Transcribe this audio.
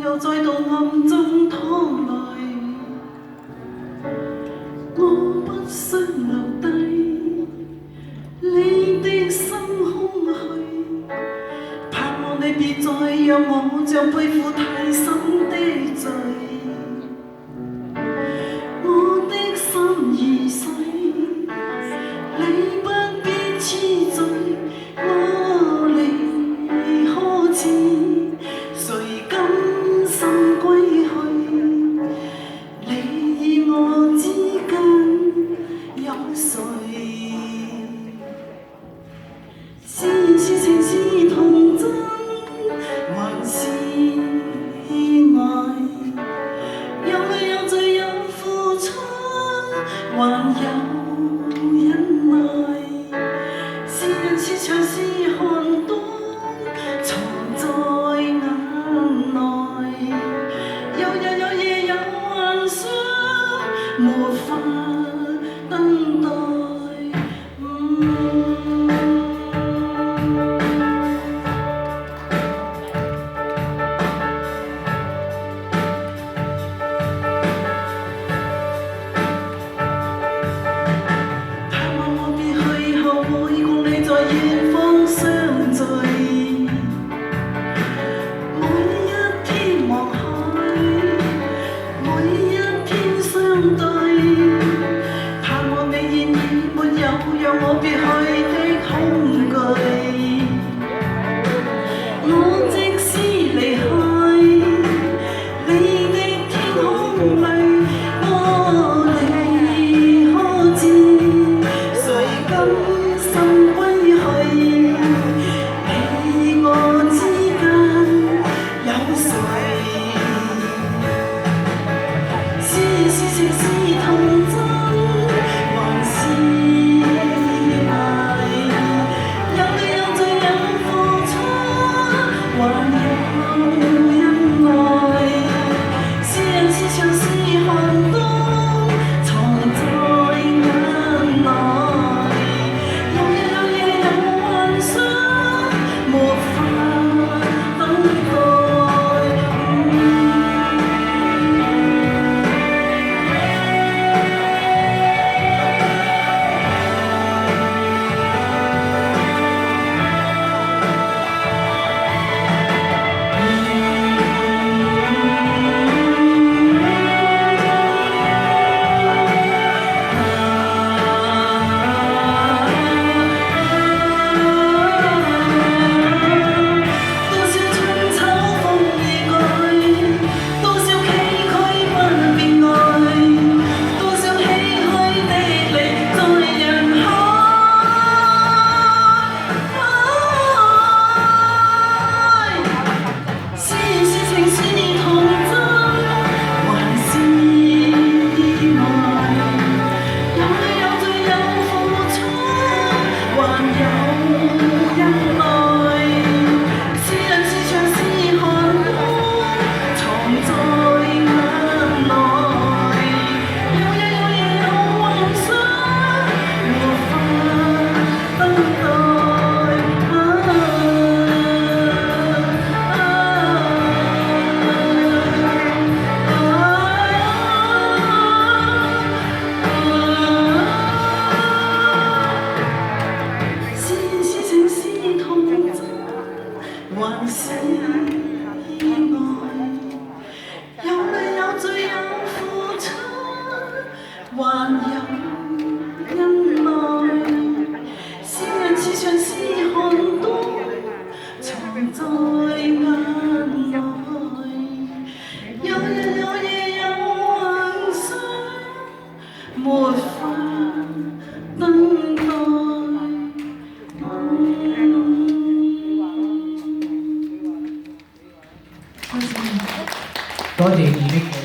又再度暗中拖累，我不想留低你的心空虛，盼望你別再讓我像背負太深的罪。我的心已碎，你不必痴醉，我離可知，誰甘心歸去？你與我之間有誰？是情是童真，還是愛？有淚有罪有付出，還有忍耐。是人是牆是寒冬，藏在眼內。有夜有幻想，沒法等待。讓我別去的恐懼，我即使離開你的天空裏，我離可知，誰甘心歸去？你我之間有誰？是情是童真，還是？還是意外，有淚有罪有付出，還有忍耐。是人是牆是寒冬，藏在眼內。有日有夜有幻想，沒法等待。多謝。